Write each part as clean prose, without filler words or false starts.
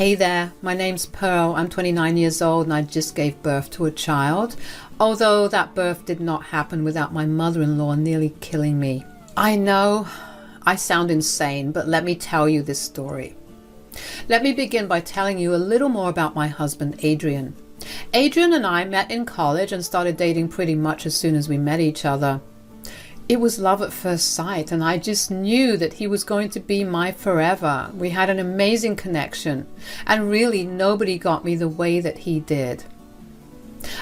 Hey there, my name's Pearl. I'm 29 years old and I just gave birth to a child, although that birth did not happen without my mother-in-law nearly killing me. I know I sound insane, but let me tell you this story. Let me begin by telling you a little more about my husband, Adrian. Adrian and I met in college and started dating pretty much as soon as we met each other. It was love at first sight, and I just knew that he was going to be my forever. We had an amazing connection, and really nobody got me the way that he did.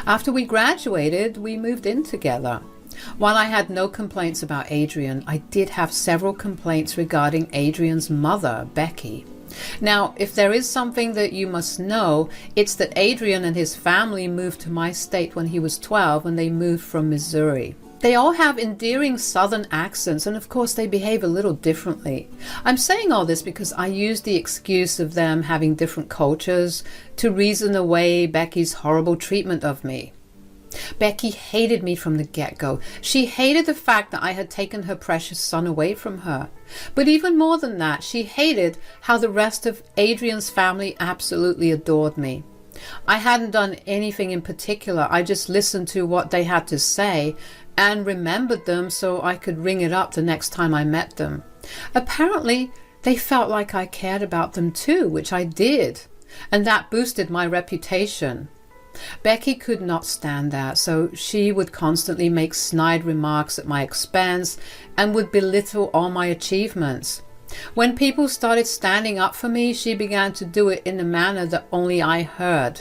After we graduated, we moved in together. While I had no complaints about Adrian, I did have several complaints regarding Adrian's mother, Becky. Now, if there is something that you must know, it's that Adrian and his family moved to my state when he was 12 and they moved from Missouri. They all have endearing southern accents, and of course they behave a little differently. I'm saying all this because I use the excuse of them having different cultures to reason away Becky's horrible treatment of me. Becky hated me from the get-go. She hated the fact that I had taken her precious son away from her. But even more than that, she hated how the rest of Adrian's family absolutely adored me. I hadn't done anything in particular. I just listened to what they had to say and remembered them so I could ring it up the next time I met them. Apparently, they felt like I cared about them too, which I did, and that boosted my reputation. Becky could not stand that, so she would constantly make snide remarks at my expense and would belittle all my achievements. When people started standing up for me, she began to do it in a manner that only I heard.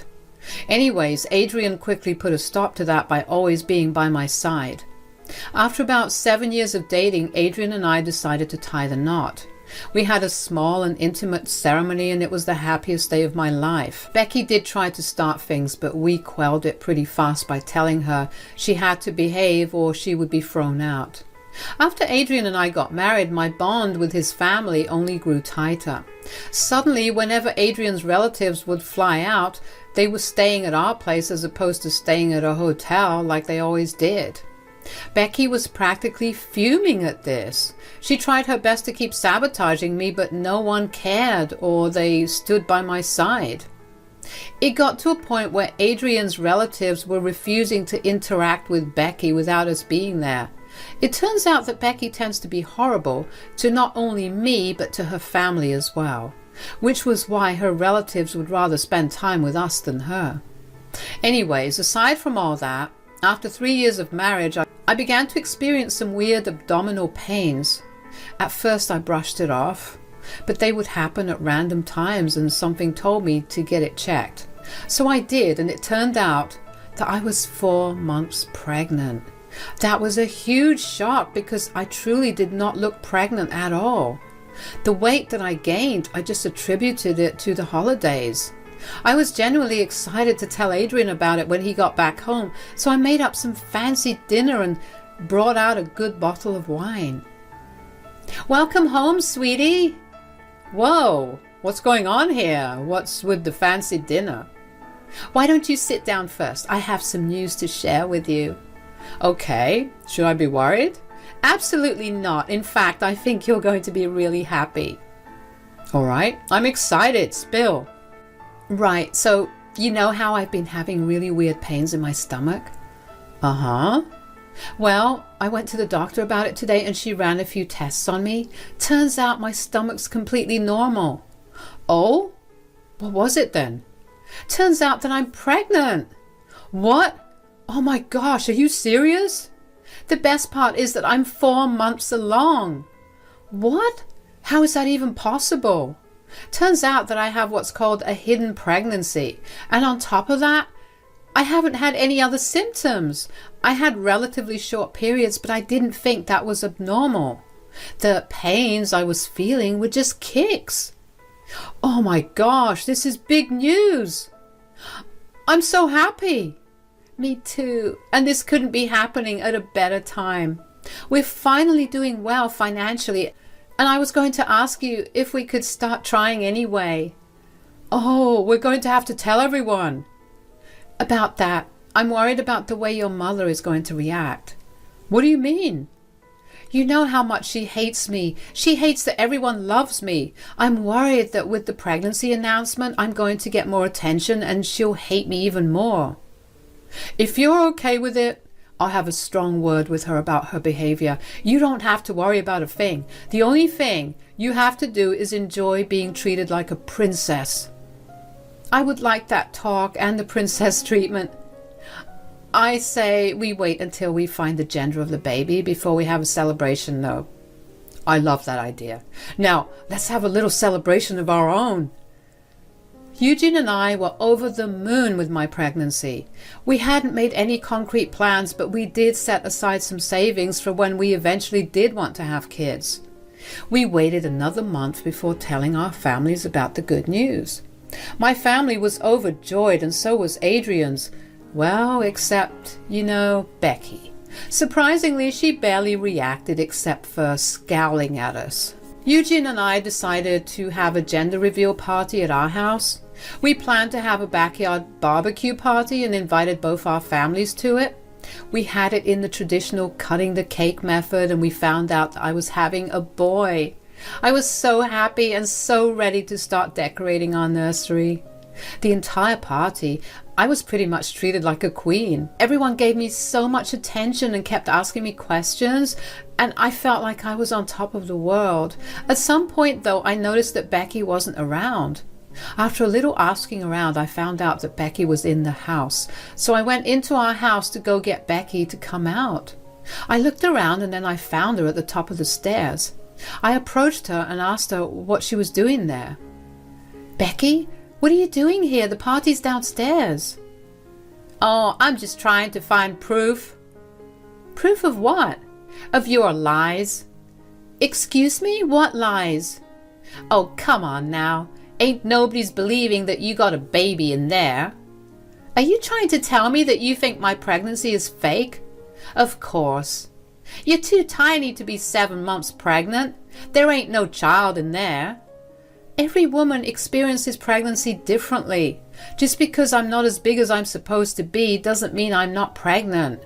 Anyways, Adrian quickly put a stop to that by always being by my side. After about 7 years of dating, Adrian and I decided to tie the knot. We had a small and intimate ceremony, and it was the happiest day of my life. Becky did try to start things, but we quelled it pretty fast by telling her she had to behave or she would be thrown out. After Adrian and I got married, my bond with his family only grew tighter. Suddenly, whenever Adrian's relatives would fly out, they were staying at our place as opposed to staying at a hotel like they always did. Becky was practically fuming at this. She tried her best to keep sabotaging me, but no one cared or they stood by my side. It got to a point where Adrian's relatives were refusing to interact with Becky without us being there. It turns out that Becky tends to be horrible to not only me but to her family as well, which was why her relatives would rather spend time with us than her. Anyways, aside from all that, after 3 years of marriage, I began to experience some weird abdominal pains. At first I brushed it off, but they would happen at random times and something told me to get it checked. So I did, and it turned out that I was 4 months pregnant. That was a huge shock because I truly did not look pregnant at all. The weight that I gained, I just attributed it to the holidays. I was genuinely excited to tell Adrian about it when he got back home, so I made up some fancy dinner and brought out a good bottle of wine. "Welcome home, sweetie." "Whoa, what's going on here? What's with the fancy dinner?" "Why don't you sit down first? I have some news to share with you." "Okay, should I be worried?" "Absolutely not. In fact, I think you're going to be really happy." "All right, I'm excited. Spill." "Right, so you know how I've been having really weird pains in my stomach?" "Uh-huh." "Well, I went to the doctor about it today and she ran a few tests on me. Turns out my stomach's completely normal." "Oh? What was it then?" "Turns out that I'm pregnant." "What? Oh my gosh, are you serious?" "The best part is that I'm 4 months along." "What? How is that even possible?" "Turns out that I have what's called a hidden pregnancy, and on top of that, I haven't had any other symptoms. I had relatively short periods, but I didn't think that was abnormal. The pains I was feeling were just kicks." "Oh my gosh, this is big news. I'm so happy." "Me too, and this couldn't be happening at a better time. We're finally doing well financially, and I was going to ask you if we could start trying anyway." "Oh, we're going to have to tell everyone." "About that, I'm worried about the way your mother is going to react." "What do you mean?" You know how much she hates me. She hates that everyone loves me. I'm worried that with the pregnancy announcement, I'm going to get more attention and she'll hate me even more. If you're okay with it, I'll have a strong word with her about her behavior. You don't have to worry about a thing. The only thing you have to do is enjoy being treated like a princess. I would like that talk and the princess treatment. I say we wait until we find the gender of the baby before we have a celebration, though. I love that idea. Now, let's have a little celebration of our own. Eugene and I were over the moon with my pregnancy. We hadn't made any concrete plans, but we did set aside some savings for when we eventually did want to have kids. We waited another month before telling our families about the good news. My family was overjoyed, and so was Adrian's. Well, except, Becky. Surprisingly, she barely reacted except for scowling at us. Eugene and I decided to have a gender reveal party at our house. We planned to have a backyard barbecue party and invited both our families to it. We had it in the traditional cutting the cake method, and we found out that I was having a boy. I was so happy and so ready to start decorating our nursery. The entire party, I was pretty much treated like a queen. Everyone gave me so much attention and kept asking me questions, and I felt like I was on top of the world. At some point, though, I noticed that Becky wasn't around. After a little asking around, I found out that Becky was in the house, so I went into our house to go get Becky to come out. I looked around and then I found her at the top of the stairs. I approached her and asked her what she was doing there. "Becky, what are you doing here? The party's downstairs." "Oh, I'm just trying to find proof." "Proof of what?" "Of your lies." "Excuse me? What lies?" "Oh, come on now. Ain't nobody's believing that you got a baby in there." "Are you trying to tell me that you think my pregnancy is fake?" "Of course. You're too tiny to be 7 months pregnant. There ain't no child in there." "Every woman experiences pregnancy differently. Just because I'm not as big as I'm supposed to be doesn't mean I'm not pregnant."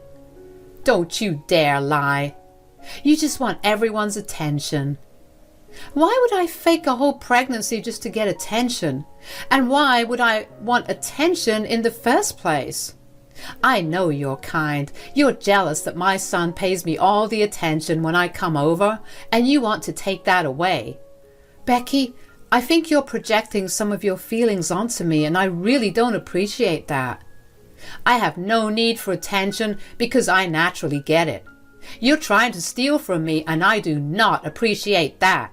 "Don't you dare lie. You just want everyone's attention." "Why would I fake a whole pregnancy just to get attention? And why would I want attention in the first place?" "I know you're kind. You're jealous that my son pays me all the attention when I come over, and you want to take that away." "Becky, I think you're projecting some of your feelings onto me, and I really don't appreciate that." "I have no need for attention because I naturally get it. You're trying to steal from me, and I do not appreciate that."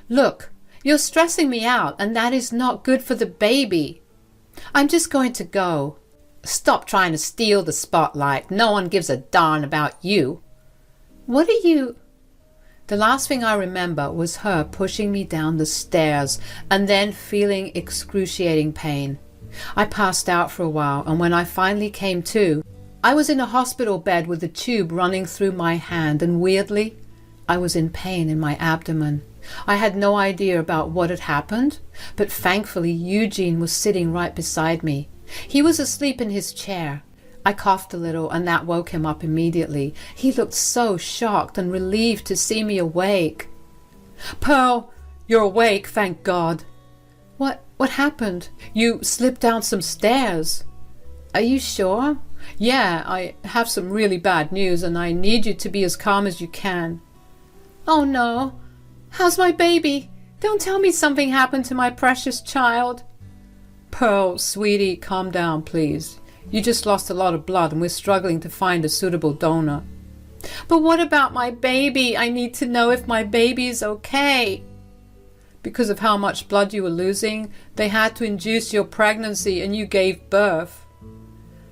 "Look, you're stressing me out, and that is not good for the baby. I'm just going to go." "Stop trying to steal the spotlight. No one gives a darn about you." "What are you—" The last thing I remember was her pushing me down the stairs and then feeling excruciating pain. I passed out for a while, and when I finally came to, I was in a hospital bed with a tube running through my hand, and weirdly, I was in pain in my abdomen. I had no idea about what had happened, but thankfully Eugene was sitting right beside me. He was asleep in his chair. I coughed a little, and that woke him up immediately. He looked so shocked and relieved to see me awake. "Pearl, you're awake, thank God." What happened? "You slipped down some stairs." "Are you sure?" "Yeah, I have some really bad news, and I need you to be as calm as you can." "Oh no. How's my baby? Don't tell me something happened to my precious child." "Pearl, sweetie, calm down, please. You just lost a lot of blood, and we're struggling to find a suitable donor." "But what about my baby? I need to know if my baby is okay." "Because of how much blood you were losing, they had to induce your pregnancy, and you gave birth."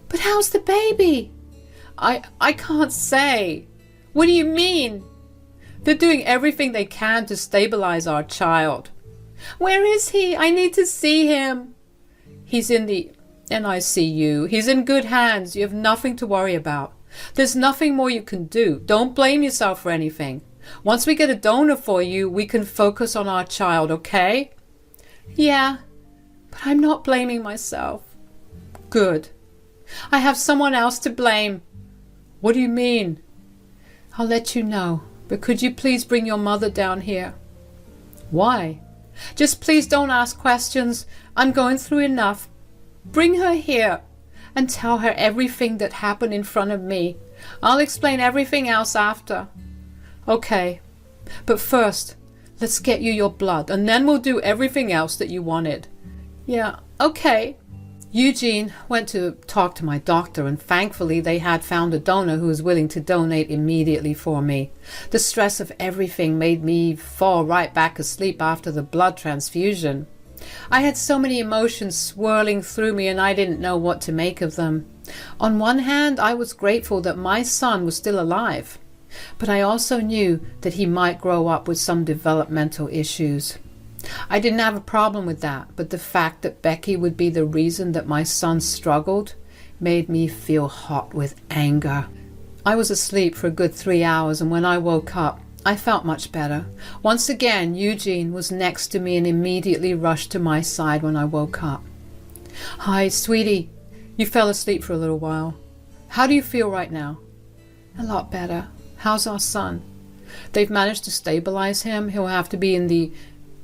"But how's the baby?" I can't say." "What do you mean?" "They're doing everything they can to stabilize our child." "Where is he? I need to see him." "He's in the NICU. He's in good hands. You have nothing to worry about. There's nothing more you can do. Don't blame yourself for anything. Once we get a donor for you, we can focus on our child, okay?" "Yeah, but I'm not blaming myself." "Good. I have someone else to blame." "What do you mean?" "I'll let you know But could you please bring your mother down here? Why? Just please don't ask questions. I'm going through enough. Bring her here and tell her everything that happened in front of me. I'll explain everything else after. Okay, but first, let's get you your blood, and then we'll do everything else that you wanted. Yeah, okay. Eugene went to talk to my doctor, and thankfully they had found a donor who was willing to donate immediately for me. The stress of everything made me fall right back asleep after the blood transfusion. I had so many emotions swirling through me, and I didn't know what to make of them. On one hand, I was grateful that my son was still alive, but I also knew that he might grow up with some developmental issues. I didn't have a problem with that, but the fact that Becky would be the reason that my son struggled made me feel hot with anger. I was asleep for a good 3 hours, and when I woke up, I felt much better. Once again, Eugene was next to me and immediately rushed to my side when I woke up. Hi, sweetie. You fell asleep for a little while. How do you feel right now? A lot better. How's our son? They've managed to stabilize him. He'll have to be in the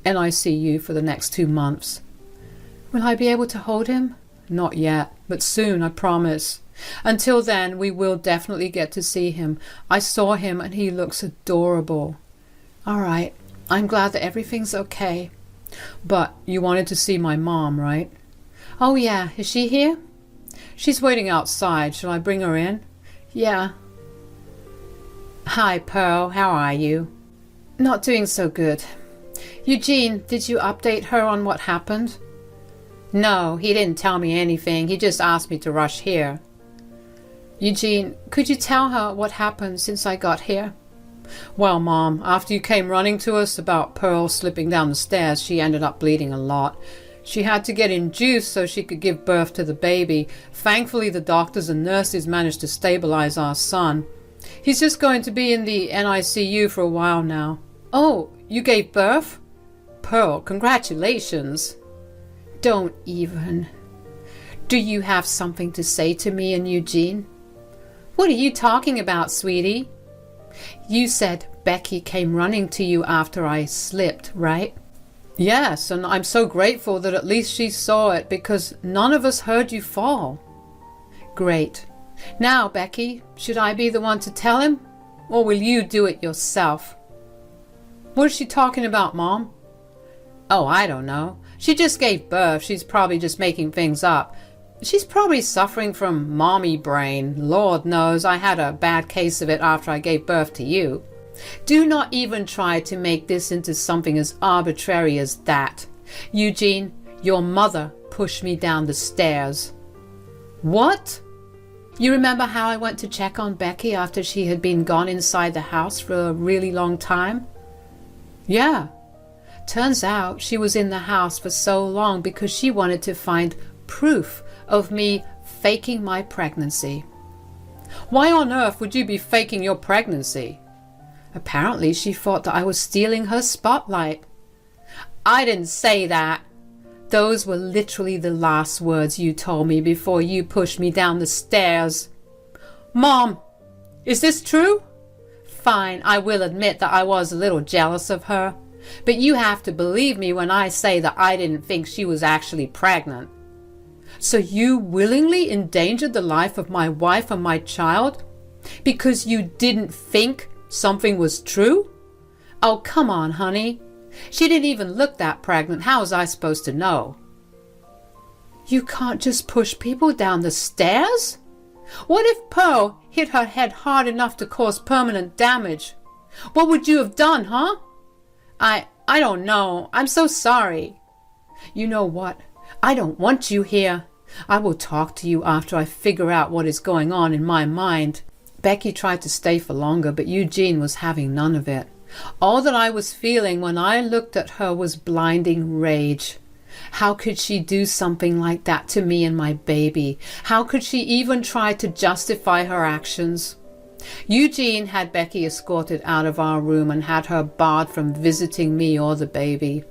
NICU for the next 2 months. Will I be able to hold him? Not yet, but soon, I promise. Until then, we will definitely get to see him. I saw him and he looks adorable. All right, I'm glad that everything's okay. But you wanted to see my mom, right? Oh yeah, is she here? She's waiting outside. Shall I bring her in? Yeah. Hi, Pearl. How are you? Not doing so good. Eugene, did you update her on what happened? No, he didn't tell me anything. He just asked me to rush here. Eugene, could you tell her what happened since I got here? Well, Mom, after you came running to us about Pearl slipping down the stairs, she ended up bleeding a lot. She had to get induced so she could give birth to the baby. Thankfully, the doctors and nurses managed to stabilize our son. He's just going to be in the NICU for a while now. Oh, you gave birth? Pearl, congratulations. Don't even. Do you have something to say to me and Eugene? What are you talking about, sweetie? You said Becky came running to you after I slipped, right? Yes, and I'm so grateful that at least she saw it because none of us heard you fall. Great. Now, Becky, should I be the one to tell him? Or will you do it yourself? What is she talking about, Mom? Oh, I don't know. She just gave birth. She's probably just making things up. She's probably suffering from mommy brain. Lord knows I had a bad case of it after I gave birth to you. Do not even try to make this into something as arbitrary as that. Eugene, your mother pushed me down the stairs. What? You remember how I went to check on Becky after she had been gone inside the house for a really long time? Yeah. Turns out she was in the house for so long because she wanted to find proof of me faking my pregnancy. Why on earth would you be faking your pregnancy? Apparently she thought that I was stealing her spotlight. I didn't say that. Those were literally the last words you told me before you pushed me down the stairs. Mom, is this true? Fine, I will admit that I was a little jealous of her. But you have to believe me when I say that I didn't think she was actually pregnant. So you willingly endangered the life of my wife and my child because you didn't think something was true? Oh, come on, honey. She didn't even look that pregnant. How was I supposed to know? You can't just push people down the stairs? What if Pearl hit her head hard enough to cause permanent damage? What would you have done, huh? I don't know. I'm so sorry. You know what? I don't want you here. I will talk to you after I figure out what is going on in my mind. Becky tried to stay for longer, but Eugene was having none of it. All that I was feeling when I looked at her was blinding rage. How could she do something like that to me and my baby? How could she even try to justify her actions? Eugene had Becky escorted out of our room and had her barred from visiting me or the baby.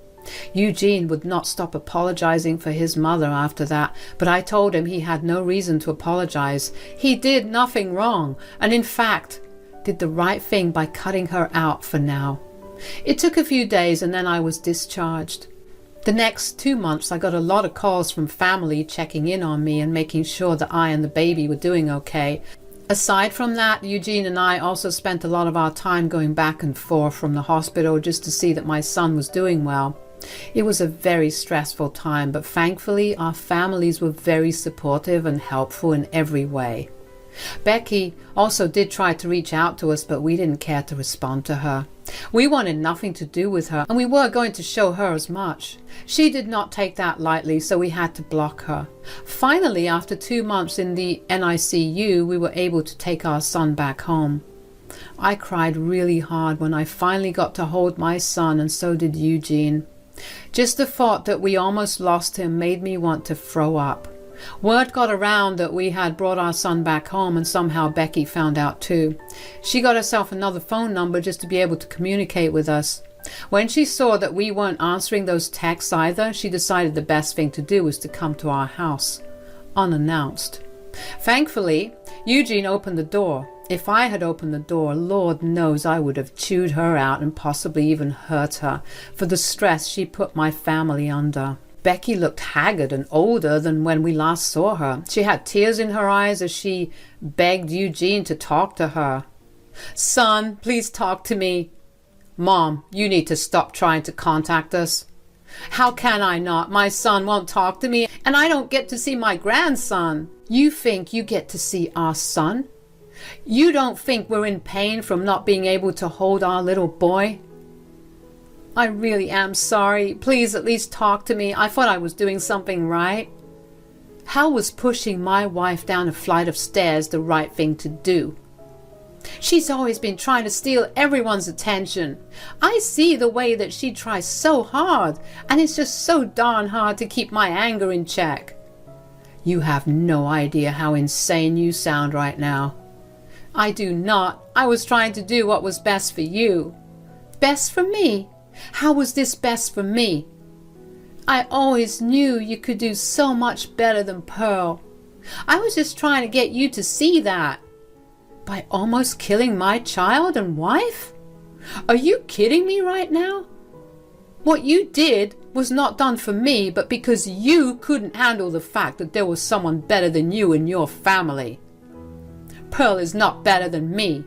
Eugene would not stop apologizing for his mother after that, but I told him he had no reason to apologize. He did nothing wrong, and in fact, did the right thing by cutting her out for now. It took a few days and then I was discharged. The next 2 months I got a lot of calls from family checking in on me and making sure that I and the baby were doing okay. Aside from that, Eugene and I also spent a lot of our time going back and forth from the hospital just to see that my son was doing well. It was a very stressful time, but thankfully our families were very supportive and helpful in every way. Becky also did try to reach out to us, but we didn't care to respond to her. We wanted nothing to do with her, and we were going to show her as much. She did not take that lightly, so we had to block her. Finally, after 2 months in the NICU, we were able to take our son back home. I cried really hard when I finally got to hold my son, and so did Eugene. Just the thought that we almost lost him made me want to throw up. Word got around that we had brought our son back home, and somehow Becky found out too. She got herself another phone number just to be able to communicate with us. When she saw that we weren't answering those texts either, she decided the best thing to do was to come to our house, unannounced. Thankfully, Eugene opened the door. If I had opened the door, Lord knows I would have chewed her out and possibly even hurt her for the stress she put my family under. Becky looked haggard and older than when we last saw her. She had tears in her eyes as she begged Eugene to talk to her. "Son, please talk to me." "Mom, you need to stop trying to contact us." "How can I not? My son won't talk to me, and I don't get to see my grandson." "You think you get to see our son? You don't think we're in pain from not being able to hold our little boy?" "I really am sorry. Please at least talk to me. I thought I was doing something right." How was pushing my wife down a flight of stairs the right thing to do? "She's always been trying to steal everyone's attention. I see the way that she tries so hard, and it's just so darn hard to keep my anger in check." "You have no idea how insane you sound right now." "I do not. I was trying to do what was best for you." "Best for me? How was this best for me?" "I always knew you could do so much better than Pearl. I was just trying to get you to see that." "By almost killing my child and wife? Are you kidding me right now? What you did was not done for me, but because you couldn't handle the fact that there was someone better than you in your family." "Pearl is not better than me."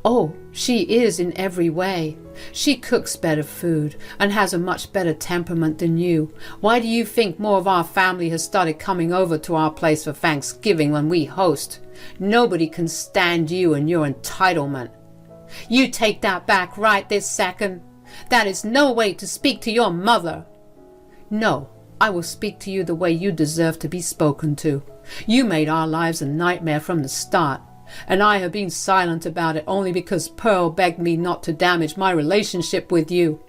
"Oh, she is in every way. She cooks better food and has a much better temperament than you. Why do you think more of our family has started coming over to our place for Thanksgiving when we host? Nobody can stand you and your entitlement." "You take that back right this second. That is no way to speak to your mother." "No, I will speak to you the way you deserve to be spoken to. You made our lives a nightmare from the start, and I have been silent about it only because Pearl begged me not to damage my relationship with you."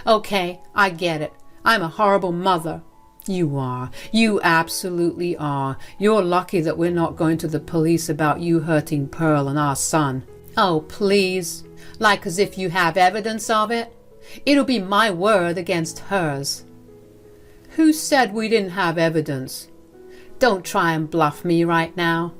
"Okay, I get it. I'm a horrible mother." "You are. You absolutely are. You're lucky that we're not going to the police about you hurting Pearl and our son." "Oh, please. Like as if you have evidence of it. It'll be my word against hers." "Who said we didn't have evidence? Don't try and bluff me right now.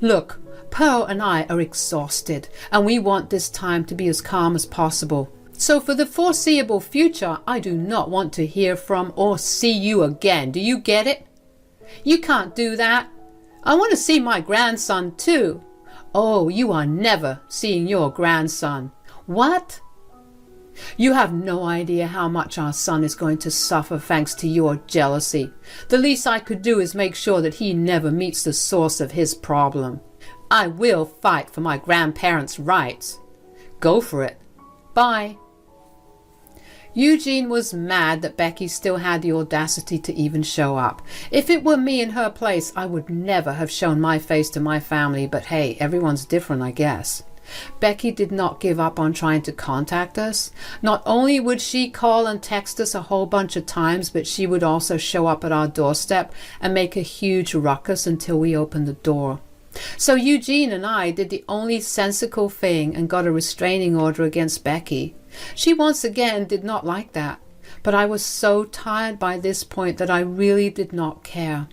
Look, Pearl and I are exhausted, and we want this time to be as calm as possible. So for the foreseeable future, I do not want to hear from or see you again. Do you get it?" "You can't do that. I want to see my grandson too." "Oh, you are never seeing your grandson." "What?" "You have no idea how much our son is going to suffer thanks to your jealousy. The least I could do is make sure that he never meets the source of his problem. I will fight for my grandparents' rights." "Go for it. Bye." Eugene was mad that Becky still had the audacity to even show up. If it were me in her place, I would never have shown my face to my family, but hey, everyone's different, I guess. Becky did not give up on trying to contact us. Not only would she call and text us a whole bunch of times, but she would also show up at our doorstep and make a huge ruckus until we opened the door. So Eugene and I did the only sensible thing and got a restraining order against Becky. She once again did not like that, but I was so tired by this point that I really did not care.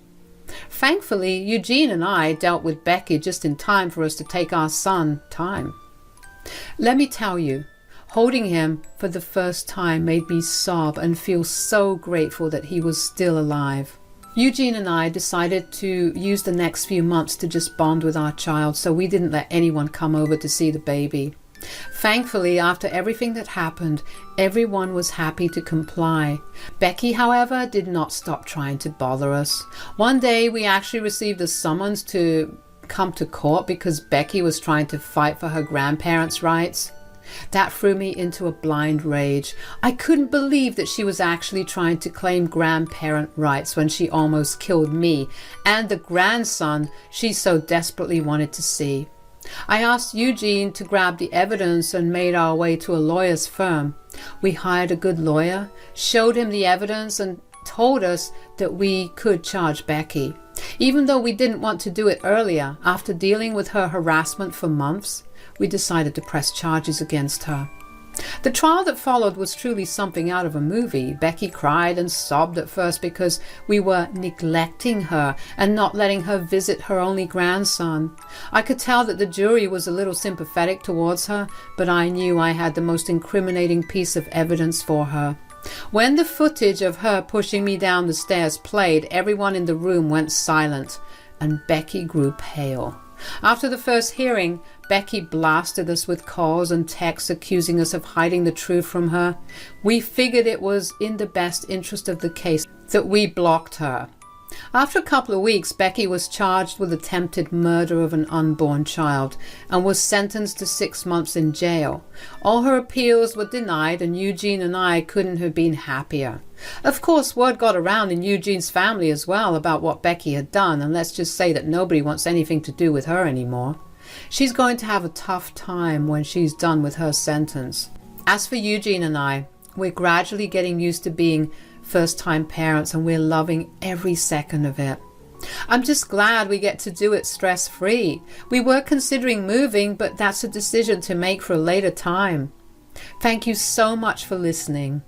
Thankfully, Eugene and I dealt with Becky just in time for us to take our son time. Let me tell you, holding him for the first time made me sob and feel so grateful that he was still alive. Eugene and I decided to use the next few months to just bond with our child, so we didn't let anyone come over to see the baby. Thankfully, after everything that happened, everyone was happy to comply. Becky, however, did not stop trying to bother us. One day, we actually received a summons to come to court because Becky was trying to fight for her grandparents' rights. That threw me into a blind rage. I couldn't believe that she was actually trying to claim grandparent rights when she almost killed me and the grandson she so desperately wanted to see. I asked Eugene to grab the evidence and made our way to a lawyer's firm. We hired a good lawyer, showed him the evidence, and told us that we could charge Becky. Even though we didn't want to do it earlier, after dealing with her harassment for months, we decided to press charges against her. The trial that followed was truly something out of a movie. Becky cried and sobbed at first because we were neglecting her and not letting her visit her only grandson. I could tell that the jury was a little sympathetic towards her, but I knew I had the most incriminating piece of evidence for her. When the footage of her pushing me down the stairs played, everyone in the room went silent, and Becky grew pale. After the first hearing, Becky blasted us with calls and texts accusing us of hiding the truth from her. We figured it was in the best interest of the case that we blocked her. After a couple of weeks, Becky was charged with attempted murder of an unborn child and was sentenced to 6 months in jail. All her appeals were denied, and Eugene and I couldn't have been happier. Of course, word got around in Eugene's family as well about what Becky had done, and let's just say that nobody wants anything to do with her anymore. She's going to have a tough time when she's done with her sentence. As for Eugene and I, we're gradually getting used to being first-time parents, and we're loving every second of it. I'm just glad we get to do it stress-free. We were considering moving, but that's a decision to make for a later time. Thank you so much for listening.